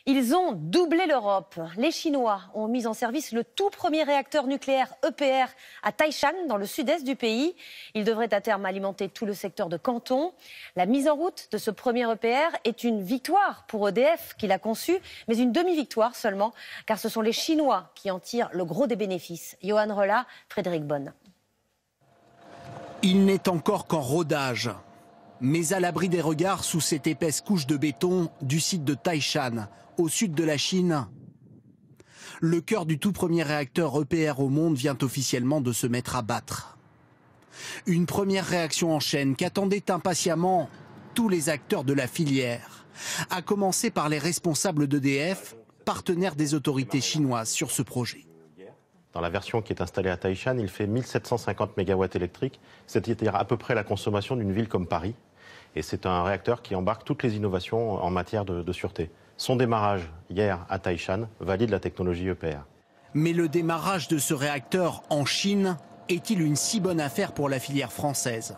Ils ont doublé l'Europe. Les Chinois ont mis en service le tout premier réacteur nucléaire EPR à Taishan, dans le sud-est du pays. Il devrait à terme alimenter tout le secteur de Canton. La mise en route de ce premier EPR est une victoire pour EDF qui l'a conçu, mais une demi-victoire seulement, car ce sont les Chinois qui en tirent le gros des bénéfices. Johan Rolla, Frédéric Bonne. Il n'est encore qu'en rodage, mais à l'abri des regards sous cette épaisse couche de béton du site de Taishan, au sud de la Chine. Le cœur du tout premier réacteur EPR au monde vient officiellement de se mettre à battre. Une première réaction en chaîne qu'attendaient impatiemment tous les acteurs de la filière, à commencer par les responsables d'EDF, partenaires des autorités chinoises sur ce projet. Dans la version qui est installée à Taishan, il fait 1750 MW électriques, c'est-à-dire à peu près la consommation d'une ville comme Paris. Et c'est un réacteur qui embarque toutes les innovations en matière de sûreté. Son démarrage hier à Taishan valide la technologie EPR. Mais le démarrage de ce réacteur en Chine est-il une si bonne affaire pour la filière française?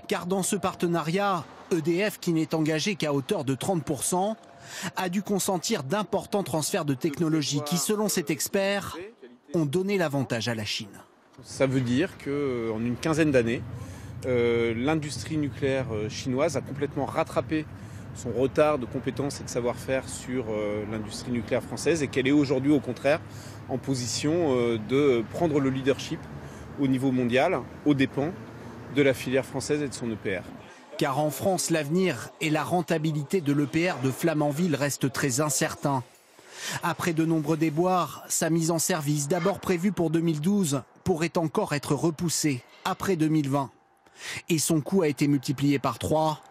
Car dans ce partenariat, EDF, qui n'est engagé qu'à hauteur de 30%, a dû consentir d'importants transferts de technologie qui, selon cet expert, ont donné l'avantage à la Chine. Ça veut dire qu'en une quinzaine d'années, l'industrie nucléaire chinoise a complètement rattrapé son retard de compétences et de savoir-faire sur l'industrie nucléaire française et qu'elle est aujourd'hui au contraire en position de prendre le leadership au niveau mondial aux dépens de la filière française et de son EPR. Car en France, l'avenir et la rentabilité de l'EPR de Flamanville restent très incertains. Après de nombreux déboires, sa mise en service, d'abord prévue pour 2012, pourrait encore être repoussée après 2020. Et son coût a été multiplié par 3,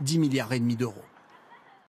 10,5 milliards d'euros.